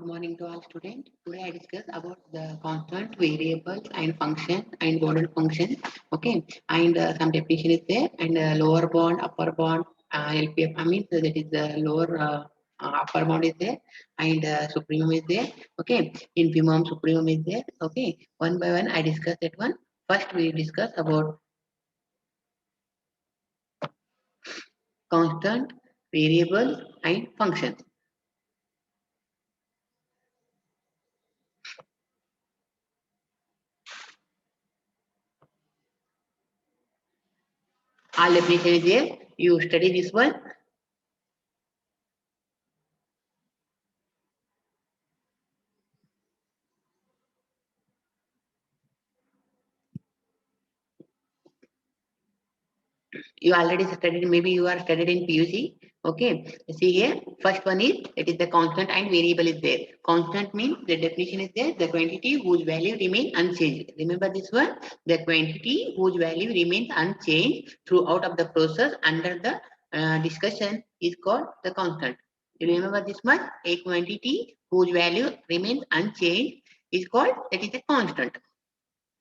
morning to all students. Today I discuss about the constant, variables, and function and bounded function. Okay, and some definition is there, and lower bound, upper bound, LPF. I mean that is the lower upper bound is there, and supremum is there. Okay, infimum, supremum is there. Okay, one by one I discuss that one. First we discuss about constant, variables, and functions. All definition is there. You study this one. You already studied, maybe you are studied in PUC. Okay, see here, first one is, it is the constant and variable is there. Constant means the definition is there, the quantity whose value remains unchanged. Remember this one, the quantity whose value remains unchanged throughout of the process under the discussion is called the constant. You remember this one, a quantity whose value remains unchanged is called, that is a constant.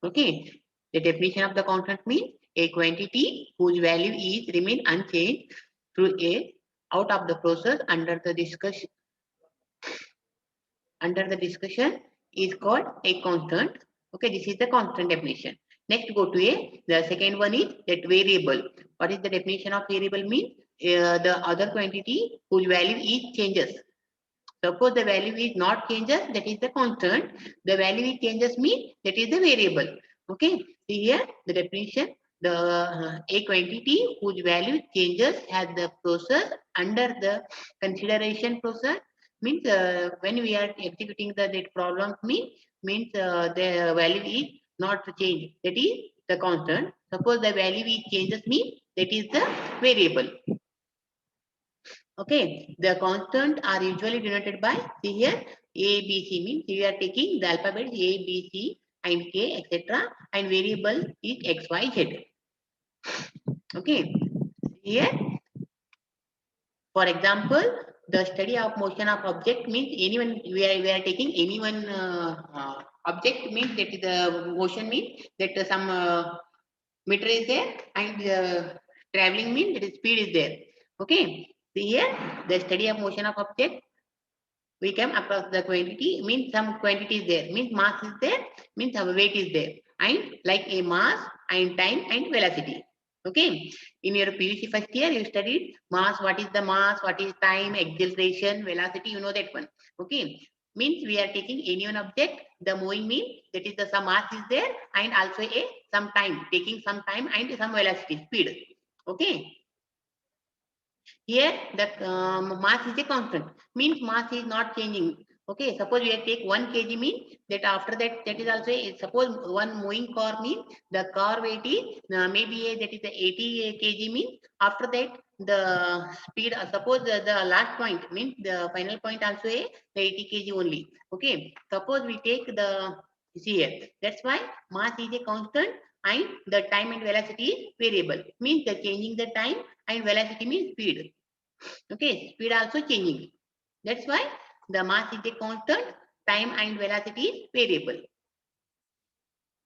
Okay, the definition of the constant means a quantity whose value is remain unchanged through a out of the process under the discussion is called a constant. Okay, this is the constant definition. Next, go to the second one is that variable. What is the definition of variable mean? The other quantity whose value is changes. Suppose the value is not changes, that is the constant. The value is changes mean that is the variable. Okay, see here the definition. The a quantity whose value changes has the process under the consideration process means when we are executing the problem means the value is not changed. That is the constant. Suppose the value is changes mean that is the variable. Okay, the constant are usually denoted by, see here, A, B, C means we are taking the alphabet A, B, C and K, etc. and variable is X, Y, Z. Okay, here, for example, the study of motion of object means anyone, we are taking any one object means that the motion means that some meter is there and traveling means that is speed is there. Okay, see here, the study of motion of object, we come across the quantity means some quantity is there means mass is there means our weight is there and like a mass and time and velocity. Okay, in your PUC first year you studied mass, what is the mass, what is time, acceleration, velocity, you know that one. Okay, means we are taking any one object, the moving means that is the some mass is there and also a some time, taking some time and some velocity, speed. Okay, here the mass is a constant means mass is not changing. Okay, suppose we take 1 kg means that after that that is also suppose one moving car means the car weight is maybe that is the 80 kg means after that the speed suppose the last point means the final point also the 80 kg only. Okay, suppose we take the, see here, that's why mass is a constant and the time and velocity is variable means the changing the time and velocity means speed. Okay, speed also changing. That's why the mass is a constant, time and velocity is variable.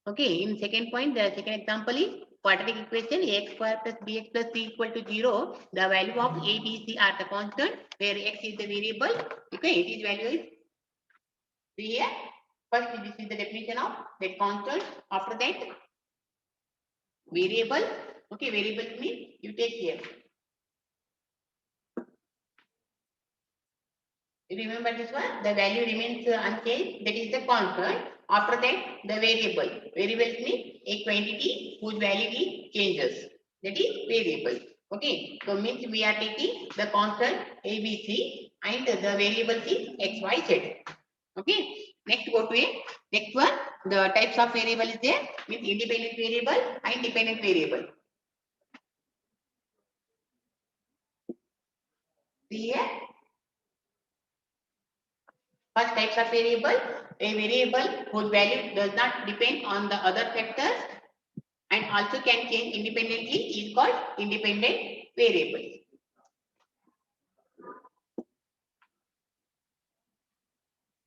Okay, in second point, the second example is quadratic equation ax square plus bx plus c equal to 0. The value of a, b, c are the constant where x is the variable. Okay, it is value is, see here. First, this is the definition of that constant. After that, variable. Okay, variable means you take here. Remember this one, the value remains unchanged, that is the constant. After that, the variable. Variable means a quantity whose value is changes. That is variable. Okay, so means we are taking the constant ABC and the variable is XYZ. Okay, next go to a next one. The types of variable is there, means independent variable and dependent variable. See here. First types of variable, a variable whose value does not depend on the other factors and also can change independently is called independent variable.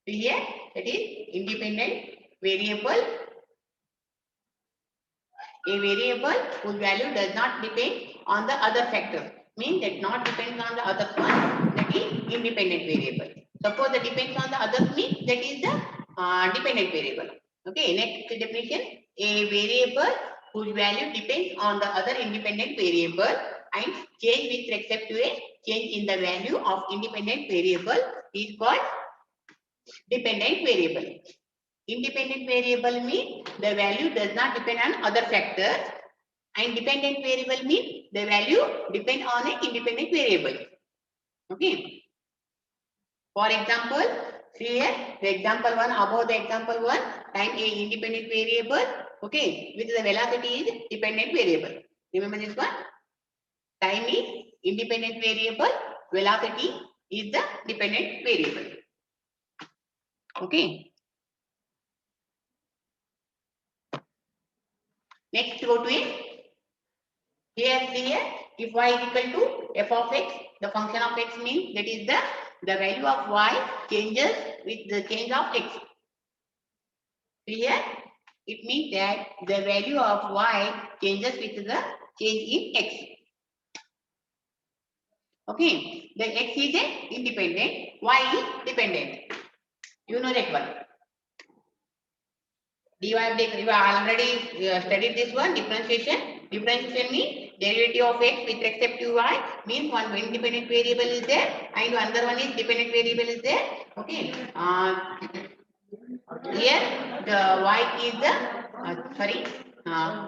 Here that is independent variable, a variable whose value does not depend on the other factor. Means that not depends on the other one, that is independent variable. Suppose that depends on the other means that is the dependent variable. Okay, next definition, a variable whose value depends on the other independent variable and change with respect to a change in the value of independent variable is called dependent variable. Independent variable means the value does not depend on other factors, and dependent variable means the value depend on an independent variable. Okay. For example, here the example one, above the example one, time a independent variable. Okay, with the velocity is dependent variable. Remember this one? Time is independent variable, velocity is the dependent variable. Okay. Next go to a here if y is equal to f of x, the function of x means that is the value of y changes with the change of x. Here it means that the value of y changes with the change in x. Okay, the x is a independent, y is dependent. You know that one. dy by dx, we already studied this one, differentiation. Differentiation means derivative of x with respect to y means one independent variable is there and another one is dependent variable is there. Okay. Here the y is the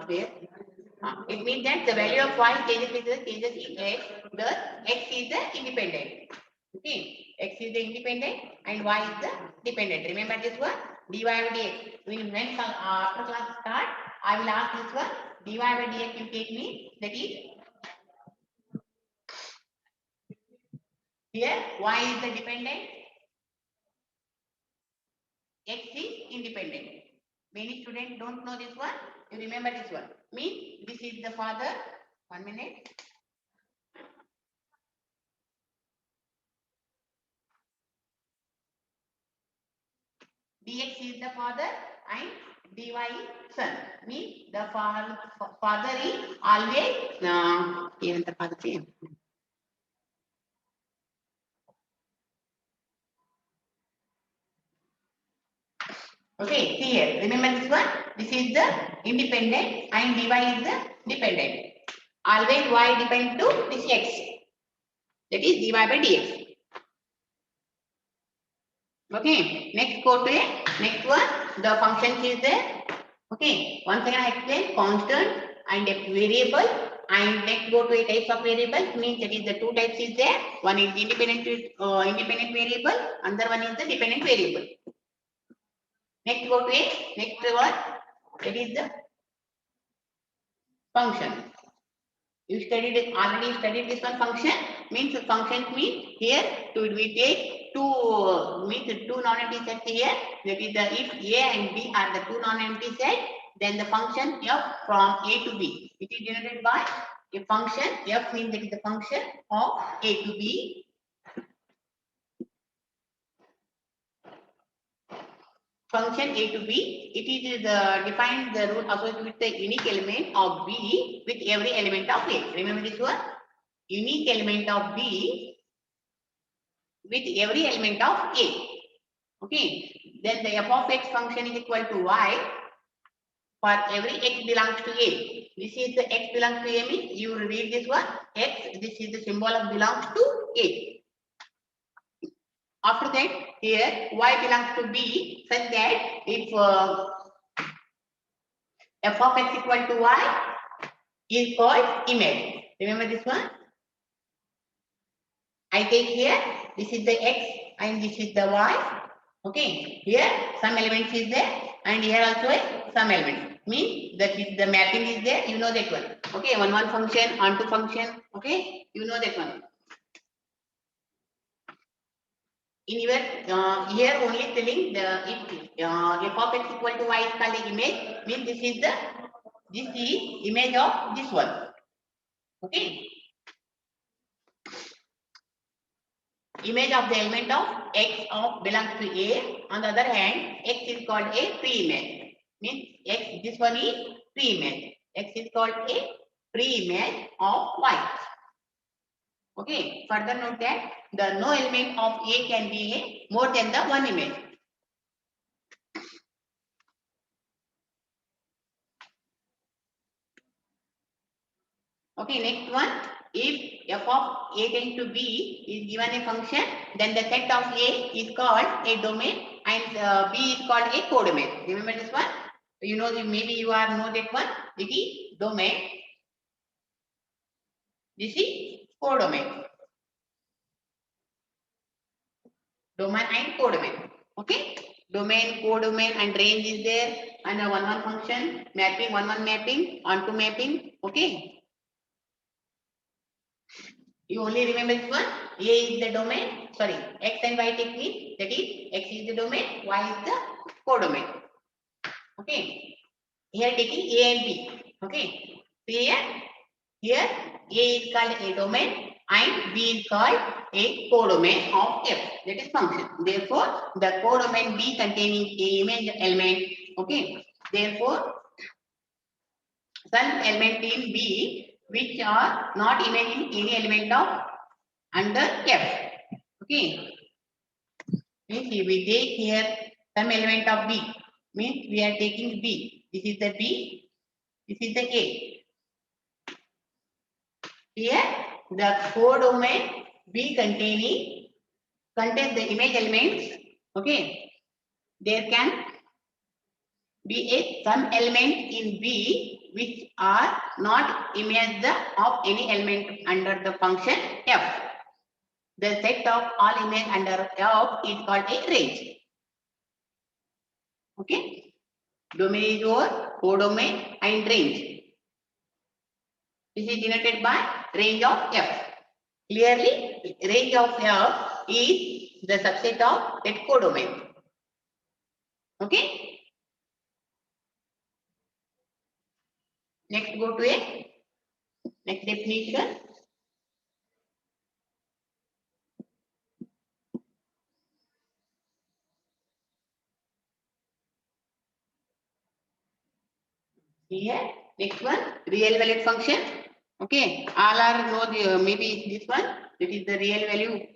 there. It means that the value of y changes with the changes in x. The x is the independent. Okay, x is the independent and y is the dependent. Remember this one, dy by dx. When after class start, I will ask this one, dy by dx you take me, that is here y is the dependent, x is independent. Many students don't know this one. You remember this one. Means this is the father. 1 minute. dx is the father and dy is son. Means the father is always even the father same. Okay, see here. Remember this one? This is the independent and dy is the dependent. Always y depend to this x. That is dy by dx. Okay, next go to a next one. The function is there. Okay, once again I explain constant and a variable, and next go to a types of variables. Means that is the two types is there. One is independent independent variable, another one is the dependent variable. Next go to a next one. That is the function. You already studied this one. Function means function means here we take two non-empty sets here. That is the if A and B are the two non-empty sets, then the function f from A to B. It is generated by a function f means that is the function of A to B. Function A to B. It is defined the rule associated with the unique element of B with every element of A. Remember this one? Unique element of B with every element of A. Okay. Then the f of x function is equal to y for every x belongs to A. This is the x belongs to A means you read this one. X, this is the symbol of belongs to A. After that, here y belongs to B such that if f of x equal to y is called image. Remember this one? I take here, this is the x and this is the y. Okay, here some elements is there and here also some elements. Means that is the mapping is there, you know that one. Okay, one function, onto function. Okay, you know that one. In your here only telling the if f of x equal to y is called the image, means this is image of this one. Okay. image of the element of X of belongs to A. On the other hand, X is called a pre-image. Means X, this one is pre-image. X is called a pre-image of Y. Okay. Further note that the no element of A can be a more than the one image. Okay, next one. If f of A tends to B is given a function, then the set of A is called a domain and B is called a codomain. Remember this one? You know, maybe you are know that one. This is domain. This is codomain. Domain and codomain. Okay? Domain, codomain and range is there and a one function, mapping, one mapping, onto mapping. Okay? You only remember this one. A is the domain. Sorry, X and Y technique. That is, X is the domain, Y is the codomain. Okay. Here taking A and B. Okay. Here A is called a domain and B is called a codomain of F. That is function. Therefore, the codomain B containing a image element. Okay. Therefore, some element in B which are not imaging any element of under F. Okay. Means we take here some element of B. Means we are taking B. This is the B. This is the A. Here the codomain B contains the image elements. Okay. There can be a some element in B which are not image of any element under the function F. The set of all image under F is called a range. Okay. Domain is over, codomain and range. This is denoted by range of F. Clearly, range of F is the subset of that codomain. Okay. Next, go to a next definition. Here, next one, real valued function. Okay, all are know the, maybe this one. That is the real value.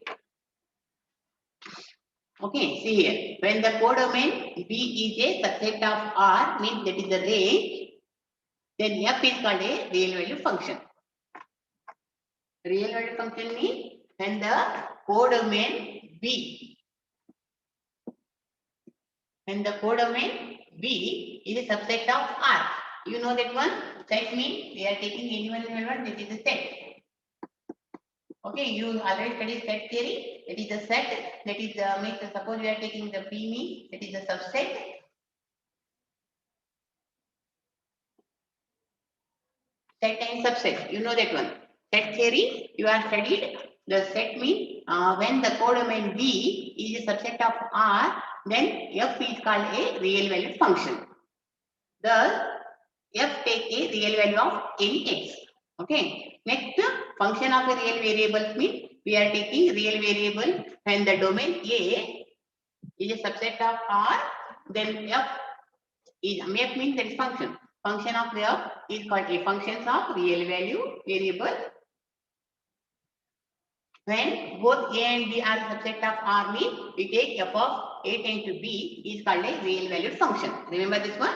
Okay, see here. When the codomain B is a subset of R, means that is the range, then F is called a real value function. Real value function means when the codomain B, when the codomain B is a subset of R. You know that one. Set means we are taking any one element. This is a set. Okay, you already studied set theory. That is the set. That is the means. Suppose we are taking the P means that is the subset. Set and subset. You know that one. Set theory. You are studied. The set means when the codomain B is a subset of R, then F is called a real valued function. Thus, F take a real value of any X. Okay. Next, function of a real variable means we are taking real variable when the domain A is a subset of R, then F means that is function. Function of F is called a function of real value variable. When both A and B are subset of R means we take F of A tends to B is called a real valued function. Remember this one?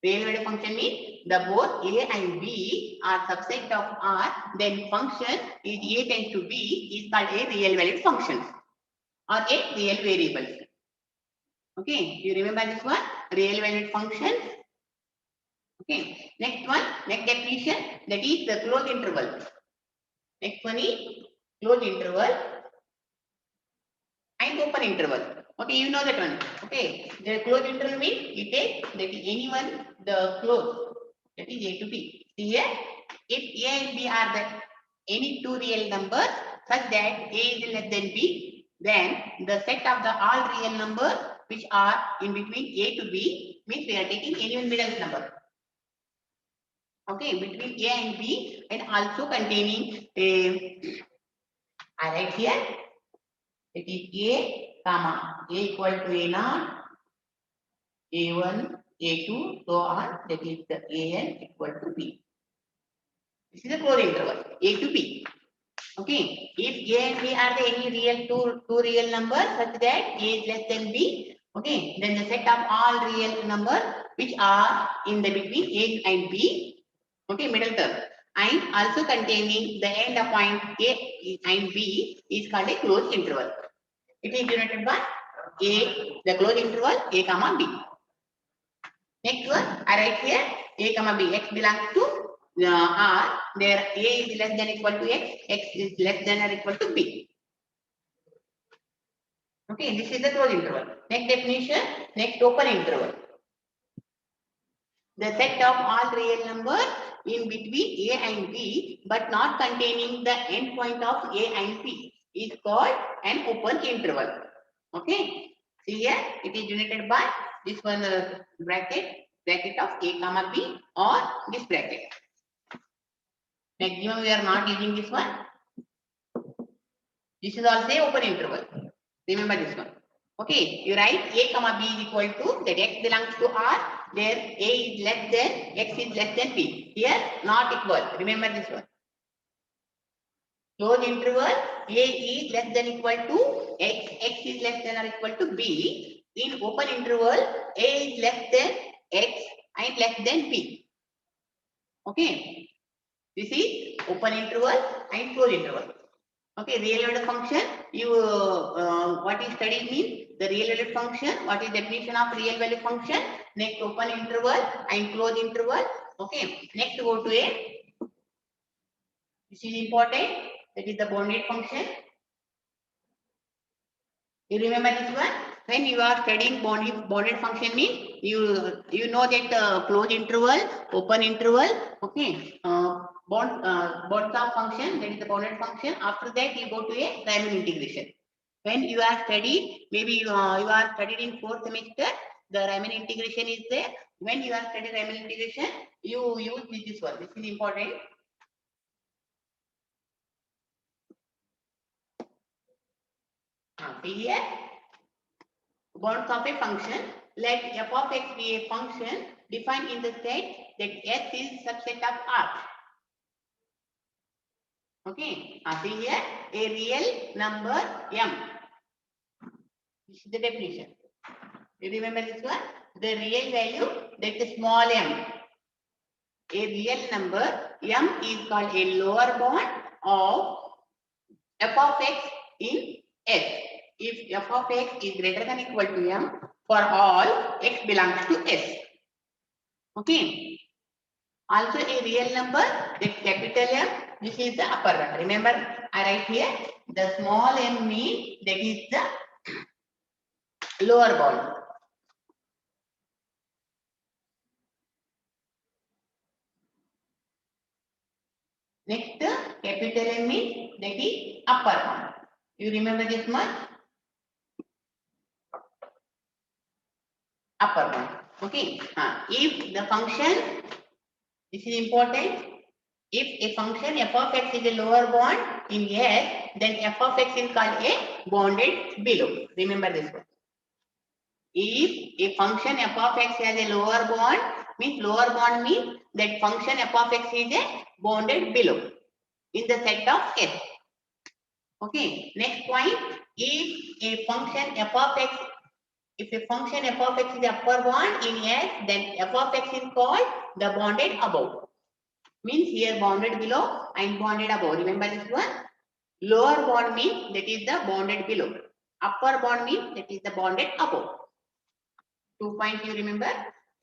Real valued function means the both A and B are subset of R, then function is A tends to B is called a real valued function or a real variable. Okay, you remember this one? Real valued function. Okay, next one, next definition, that is the closed interval. Next one is closed interval and open interval. Okay, you know that one. Okay, the closed interval means we take that is anyone the close, that is A to B. See here, if A and B are the any two real numbers such that A is less than B, then the set of the all real numbers which are in between A to B means we are taking any one middle number. Okay, between A and B and also containing a, I write here, It is A, comma, A equal to A naught, A1, A2, so on. That is the AN equal to B. This is a closed interval, A to B. Okay. If A and B are the any real two real numbers such that A is less than B, okay, then the set of all real numbers which are in the between A and B, okay, middle term, and also containing the end of point A and B is called a closed interval. It is denoted by A, the closed interval A comma B. Next one, I write here A comma B. X belongs to R. There A is less than equal to X. X is less than or equal to B. Okay, this is the closed interval. Next definition, next open interval. The set of all real numbers in between A and B but not containing the end point of A and B is called an open interval. Okay, see here it is denoted by this one bracket of A comma B or this bracket. Maximum we are not using this one. This is also open interval. Remember this one. Okay, you write A comma B is equal to that X belongs to R. There A is less than X is less than B. Here not equal. Remember this one. Closed interval A is less than equal to X. X is less than or equal to B. In open interval A is less than X and less than B. Okay. This is open interval and closed interval. Okay, real valued function. You what is studied means the real valued function. What is definition of real value function? Next open interval and closed interval. Okay. Next go to a. This is important. That is the bounded function. You remember this one? When you are studying bounded function means you know that closed interval, open interval. Okay. Bonds of function, that is the bounded function. After that you go to a Riemann integration. When you are studied, maybe you are studied in 4th semester, the Riemann integration is there. When you are studying Riemann integration, you use this one. This is important. See here, bonds of a function. Let f of x be a function defined in the set that S is subset of R. Okay, see here, a real number m. This is the definition. You remember this one? The real value, that is small m. A real number m is called a lower bound of f of x in S. If f of x is greater than equal to m for all x belongs to S. Okay. Also a real number, that capital M, this is the upper one. Remember, I write here the small m means that is the lower bound. Next, capital M means that is upper bound. You remember this much? Upper bound. Okay. If the function, this is important. If a function f of x is a lower bound in S, then f of x is called a bounded below. Remember this one. If a function f of x has a lower bound means that function f of x is a bounded below in the set of S. Okay. Next point, if a function f of x is upper bound in S, then f of x is called the bounded above. Means here bounded below and bounded above. Remember this one? Lower bound means that is the bounded below. Upper bound means that is the bounded above. 2 points you remember.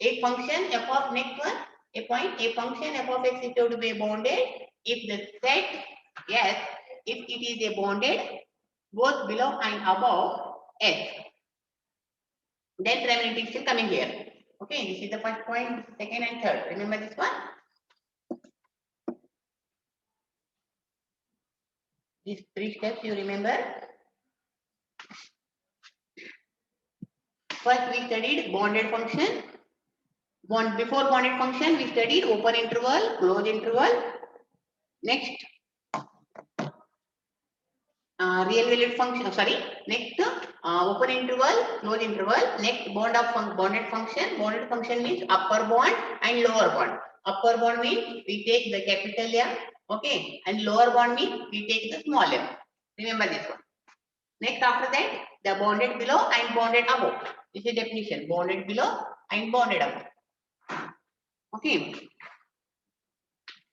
A function f of next one. A function f of x is to be bounded if the set yes, if it is a bounded both below and above S. Then Riemann integration coming here. Okay, this is the first point, second and third. Remember this one? These 3 steps you remember. First we studied bounded function. Before bounded function we studied open interval, closed interval. Next real valued function, sorry, next open interval, close interval, next bonded function means upper bond and lower bond. Upper bond means we take the capital M, okay, and lower bond means we take the small m. Remember this one. Next after that, the bonded below and bonded above. This is definition, bonded below and bonded above. Okay.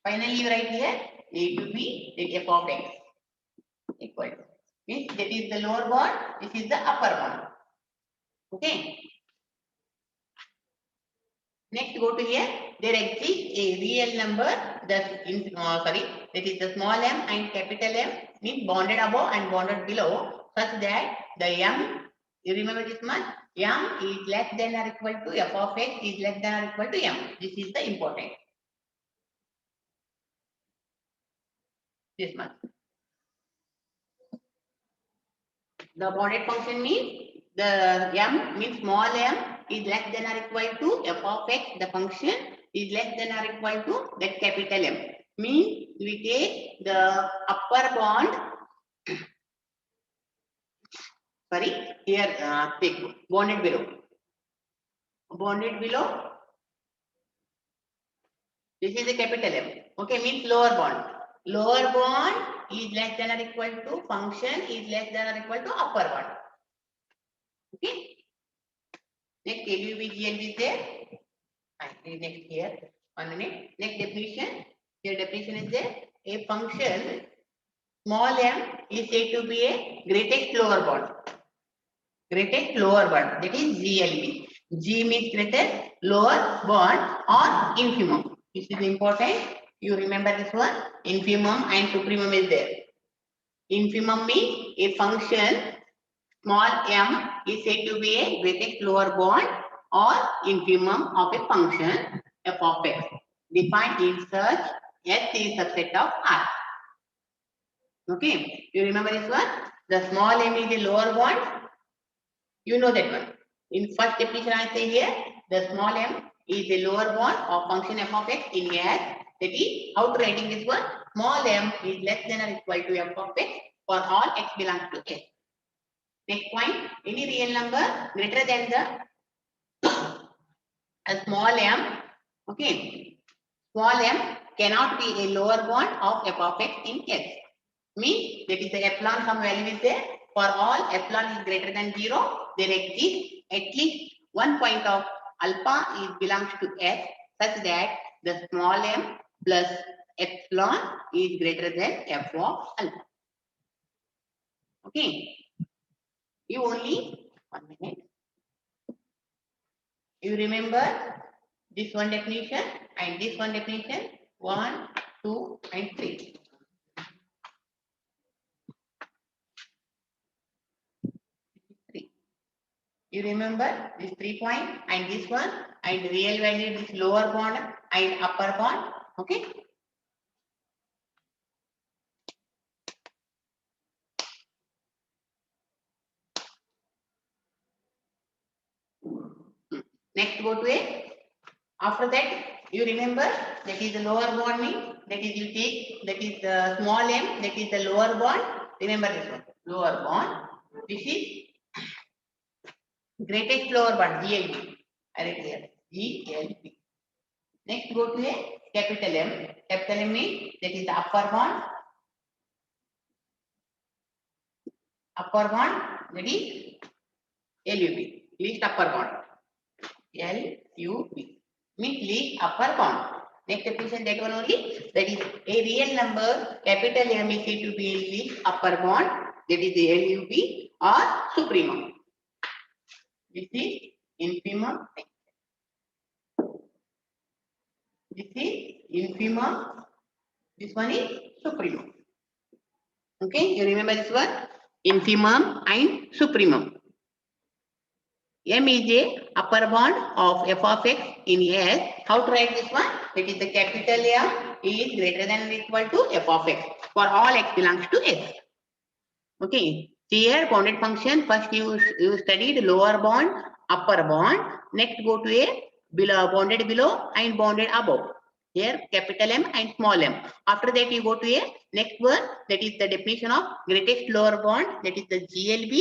Finally, you write here A to B, then f of x equal to. Means that is the lower bond, this is the upper bond. Okay. Next, go to here. There exists a real number. That is the small m and capital M means bonded above and bonded below, such that the m. You remember this much? M is less than or equal to f of x is less than or equal to m. This is the important. This much. The bonded function means the m means small m is less than or equal to f of x. The function is less than or equal to that capital M. Means we take the upper bond. Sorry, here take bonded below. Bonded below. This is the capital M. Okay, means lower bond. Lower bond is less than or equal to function is less than or equal to upper bond. Okay. Next LUV is there. Next here. 1 minute. Next definition. Here definition is there. A function small m is said to be a greatest lower bond. Greatest lower bond. That is GLB. G means greatest lower bond or infimum. This is important. You remember this one. Infimum and supremum is there. Infimum means a function small m is said to be a greatest lower bond or infimum of a function f of x defined in such S is subset of R. Okay, you remember this one? The small m is a lower bond. You know that one. In first definition I say here, the small m is a lower bond of function f of x in S. That is, how to writing this one? Small m is less than or equal to f of x for all x belongs to S. Next point, any real number greater than the a small m, okay, small m cannot be a lower bond of f of x in S. Means that is the epsilon some value is there. For all epsilon is greater than 0, there exists at least one point of alpha is belongs to S such that the small m plus epsilon is greater than f of alpha. Okay. You only 1 minute. You remember this one definition and this one definition 1, 2, and 3. You remember this 3 point and this one and real value this lower bond and upper bond. Okay. Next go to A. After that you remember that is the lower bond means that is you take that is the small m that is the lower bond. Remember this one lower bond. This is greatest lower bond GLB. I write here GLB. Next go to a capital M. Capital M means that is the upper bond. Upper bond that is LUB. Least upper bond. LUB means least upper bond. Next definition that one only. That is a real number capital M is said to be a least upper bond. That is the LUB or supremum. This is infimum. This is infimum. This one is supremum. Okay, you remember this one? Infimum and supremum. M is a upper bond of f of x in S. How to write this one? That is the capital M is greater than or equal to f of x for all x belongs to S. Okay, here bounded function. First you studied lower bond, upper bond. Next go to a below, bounded below and bounded above. Here capital M and small m. After that you go to a next one, that is the definition of greatest lower bond, that is the GLB,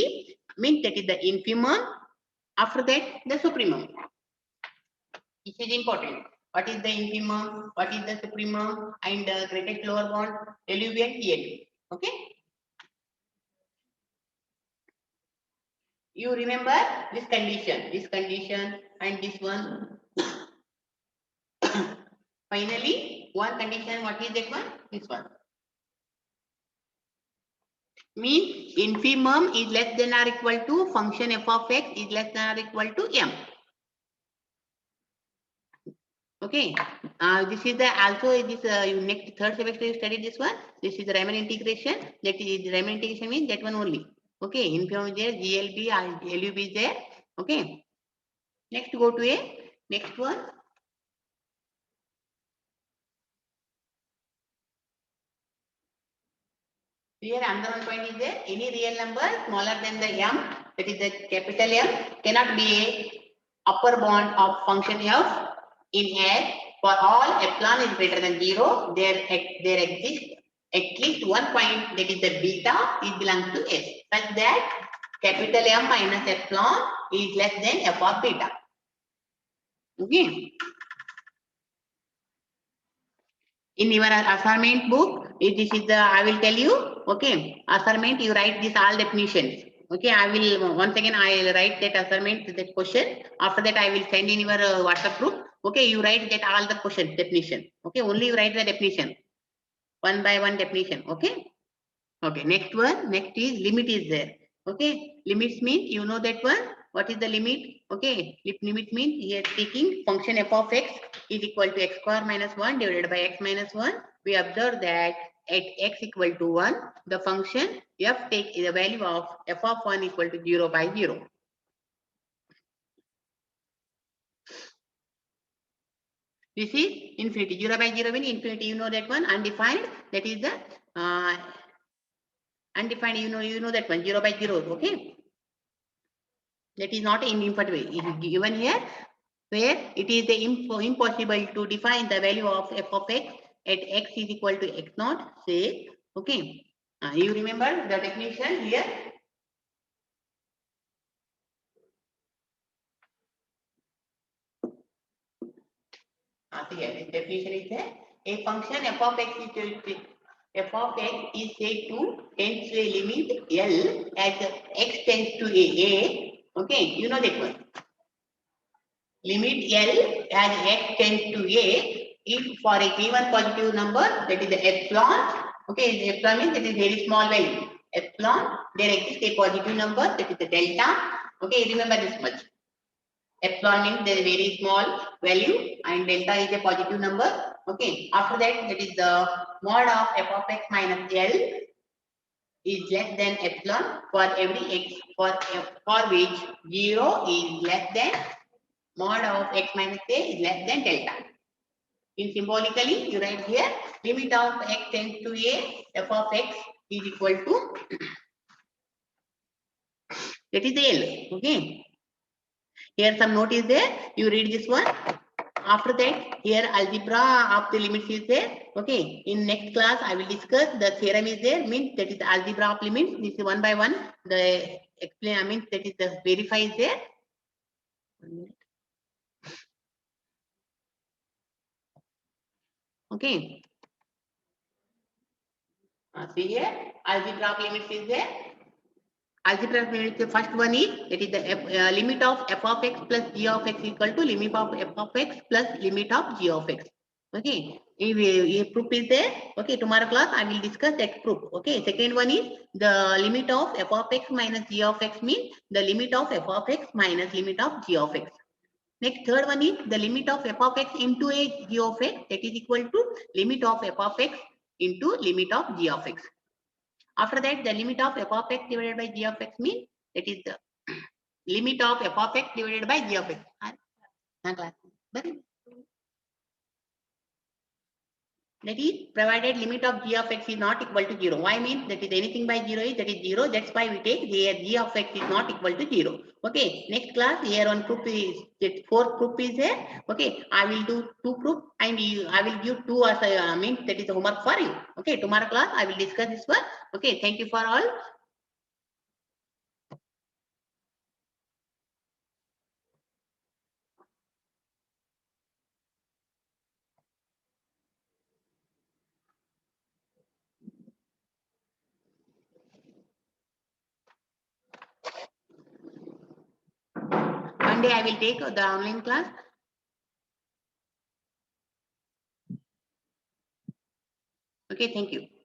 means that is the infimum. After that the supremum. This is important. What is the infimum? What is the supremum? And the greatest lower bond, LUB and TLB. Okay. You remember this condition and this one. Finally, one condition, what is that one? This one. Means infimum is less than or equal to function f of x is less than or equal to m. Okay. This is the also this next third semester you studied this one. This is the Riemann integration. That is the Riemann integration means that one only. Okay. Infimum is there, GLB and LUB is there. Okay. Next go to a next one. Here another one point is there. Any real number smaller than the m, that is the capital M, cannot be a upper bound of function f in S. For all epsilon is greater than 0, there exists at least one point, that is the beta is belongs to S, such that capital M minus epsilon is less than f of beta. Okay. In your assignment book, this is the, I will tell you, okay, assignment, you write this all definitions. Okay, I will, once again, I will write that assignment, that question. After that, I will send in your WhatsApp group. Okay, you write that all the questions, definition. Okay, only you write the definition. One by one definition. Okay. Okay, next one, next is limit is there. Okay, limits means, you know that one. What is the limit? Okay, limit means here taking function f of x is equal to x square minus 1 divided by x minus 1. We observe that at x equal to 1, the function f take the value of f of 1 equal to 0 by 0. This is infinity. 0 by 0 means infinity. You know that one. Undefined. That is the undefined. You know that one. 0 by 0. Okay. That is not in infinite way. It is given here where it is the impossible to define the value of f of x at x is equal to x naught. Say, okay. You remember the definition here. Here this definition is there. A function f of x is f of x is said to tend to a limit L as x tends to a. Okay, you know that one. Limit L as x tends to a, if for a given positive number, that is the epsilon, okay, the epsilon means that is very small value. Epsilon, there exists a positive number, that is the delta. Okay, remember this much. Epsilon means there is very small value and delta is a positive number. Okay, after that, that is the mod of f of x minus L is less than epsilon for every x for which 0 is less than mod of x minus a is less than delta. In symbolically, you write here limit of x tends to a, f of x is equal to, that is the L. Okay. Here some note is there. You read this one. After that, here algebra of the limits is there. Okay. In next class, I will discuss the theorem is there. Means that is the algebra of limits. This is one by one. The explain. I mean that is the verify is there. Okay. See here, algebra of limits is there. Algebra of limits, the first one is, that is the limit of f of x plus g of x equal to limit of f of x plus limit of g of x. Okay, if proof is there. Okay, tomorrow class I will discuss that proof. Okay, second one is the limit of f of x minus g of x means the limit of f of x minus limit of g of x. Next, third one is the limit of f of x into a g of x, that is equal to limit of f of x into limit of g of x. After that, the limit of f of x divided by g of x means that is the limit of f of x divided by g of x. That is provided limit of g of x is not equal to 0. Why means that is anything by 0 is that is 0. That's why we take here g of x is not equal to 0. Okay. Next class here on proof is that fourth proof is there. Okay. I will do two proof and I will give two as means that is homework for you. Okay. Tomorrow class I will discuss this one. Okay. Thank you for all. Monday I will take the online class. Okay. Thank you.